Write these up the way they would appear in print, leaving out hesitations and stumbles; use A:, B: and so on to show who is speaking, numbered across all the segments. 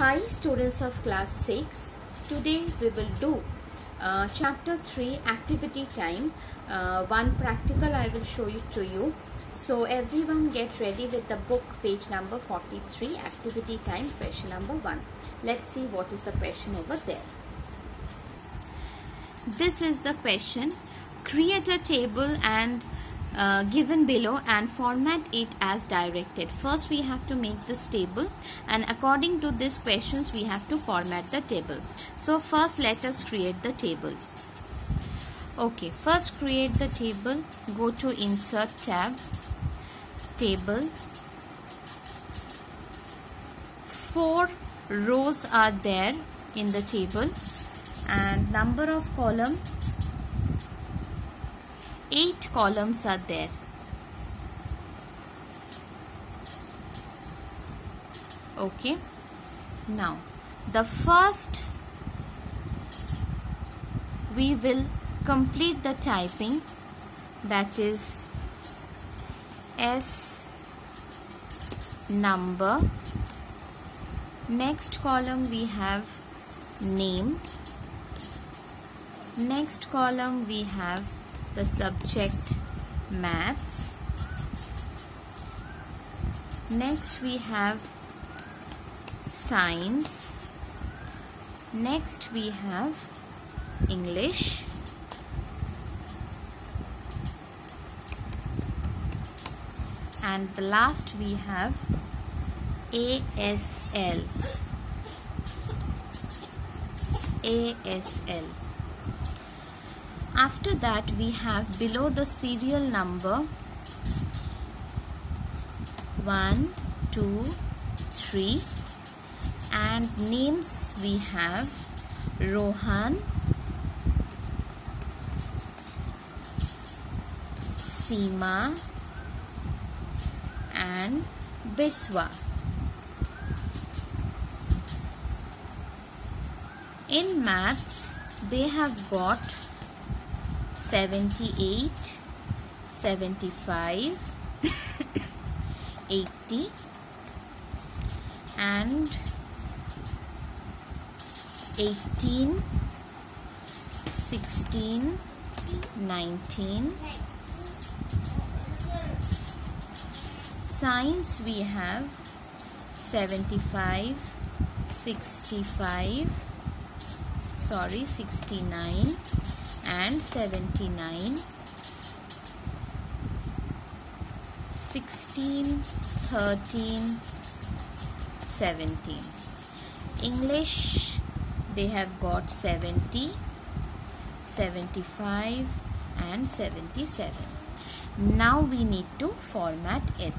A: Hi students of class 6. Today we will do chapter 3 activity time. One practical I will show it to you. So everyone get ready with the book, page number 43, activity time, question number 1. Let's see what is the question over there. This is the question. Create a table and given below and format it as directed. First we have to make this table, and according to these questions we have to format the table. So first let us create the table. Okay, first create the table. Go to insert tab, table. 4 rows are there in the table and number of column 8 columns are there. Okay, now the first we will complete the typing, that is S number. Next column we have name. Next column we have the subject maths. Next we have science. Next we have English. And the last we have ASL. ASL. After that we have below the serial number 1, 2, 3 and names we have Rohan, Seema and Biswa. In maths they have got 78, 75, 80 and 18, 16, 19. Science we have 69 and 79, 16, 13, 17. English they have got 70, 75 and 77. Now we need to format it.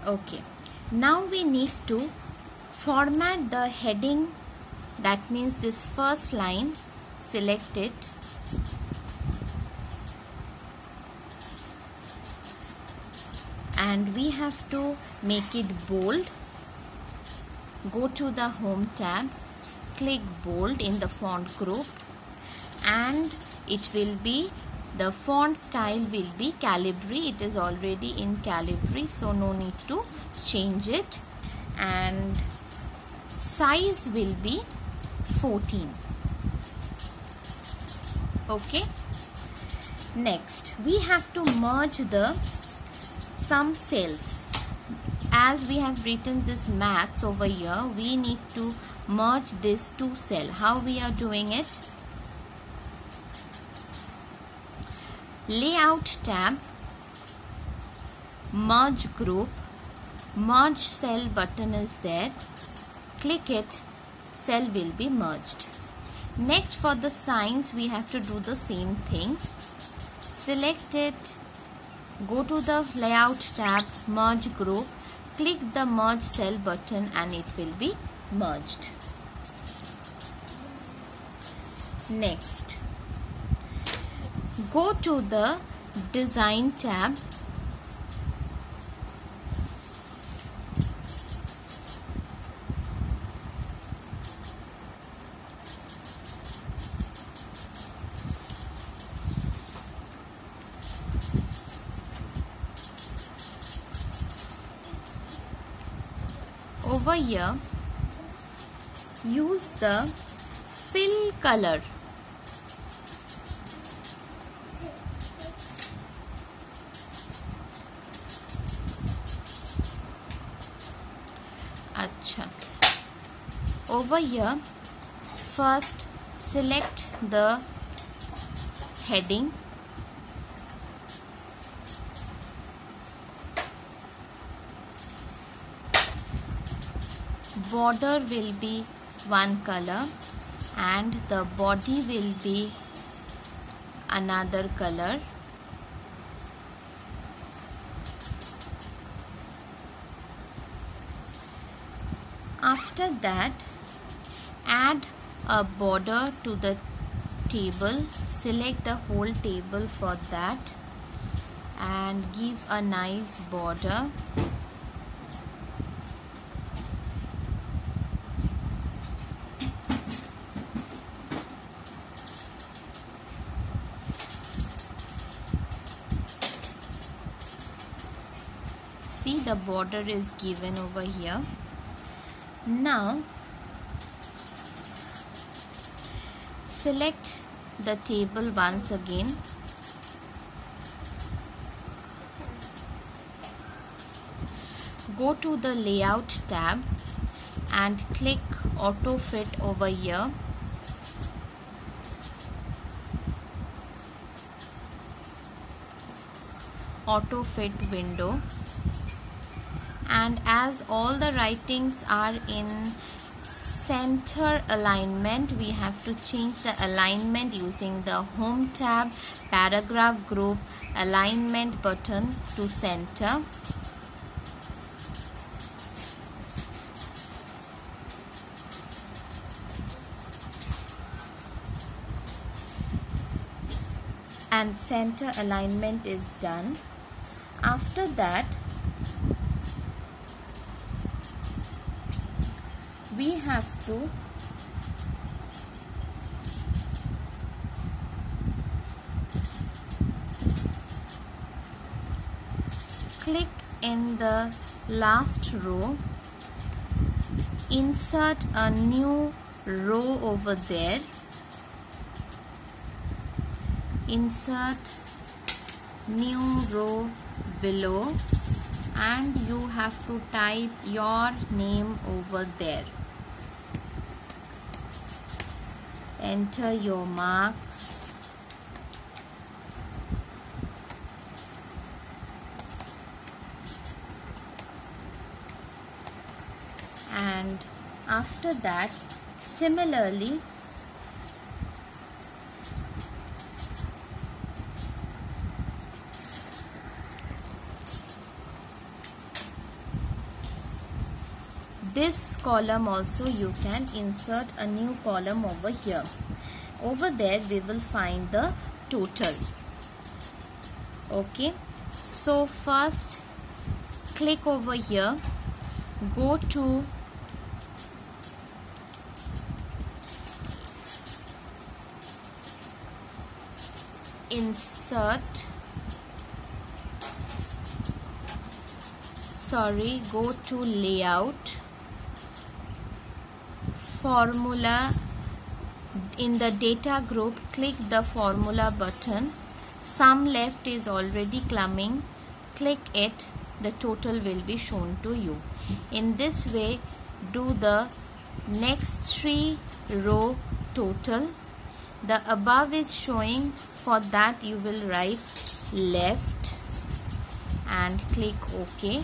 A: Okay, now we need to format the heading, that means this first line, select it and we have to make it bold. Go to the home tab, click bold in the font group and it will be, the font style will be Calibri. It is already in Calibri, so no need to change it. And size will be 14. Okay. Next, we have to merge some cells. As we have written this maths over here, we need to merge this 2 cell. How we are doing it? Layout tab, merge group, merge cell button is there. Click it, cell will be merged. Next, for the science we have to do the same thing. Select it, go to the layout tab, merge group, click the merge cell button and it will be merged. Next, Go to the Design tab. Over here, use the fill color. Acha. Over here, first select the heading. Border will be one color and the body will be another color. After that, add a border to the table. Select the whole table for that and give a nice border. See, the border is given over here. Now select the table once again. Go to the Layout tab and click Auto Fit over here. Auto Fit window. And as all the writings are in center alignment, we have to change the alignment using the Home tab, Paragraph Group, Alignment button to center. And center alignment is done. After that, we have to click in the last row, insert a new row over there, insert new row below, and you have to type your name over there. Enter your marks. And after that, similarly, this column also you can insert a new column over here. Over there we will find the total. Okay, so first click over here, go to insert, go to layout, formula. In the data group, click the formula button. Sum left is already coming. Click it, the total will be shown to you. In this way, do the next 3 row total. The above is showing, for that you will write left and click OK.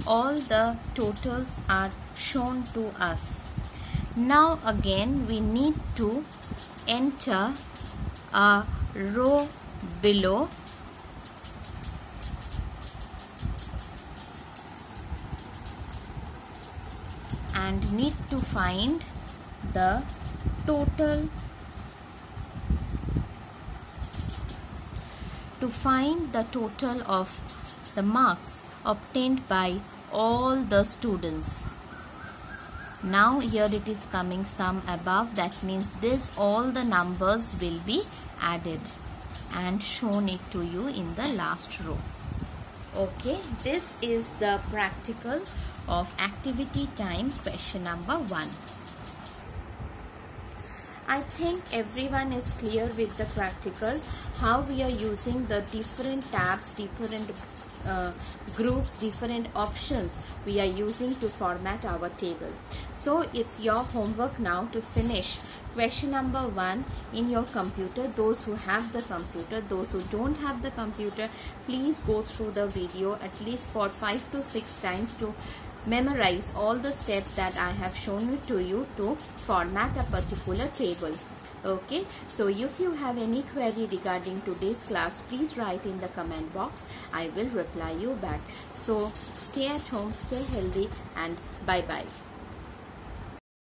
A: all the totals are shown to us. Now again we need to enter a row below and need to find the total. To find the total of the marks obtained by all the students. Now here it is coming sum above, that means this all the numbers will be added and shown it to you in the last row. Okay, this is the practical of activity time question number 1. I think everyone is clear with the practical, how we are using the different tabs, different groups, different options we are using to format our table. So it's your homework now to finish question number 1 in your computer. Those who have the computer, those who don't have the computer, please go through the video at least for 5 to 6 times to memorize all the steps that I have shown to you to format a particular table. Okay, so if you have any query regarding today's class, please write in the comment box. I will reply you back. So stay at home, stay healthy, and bye bye.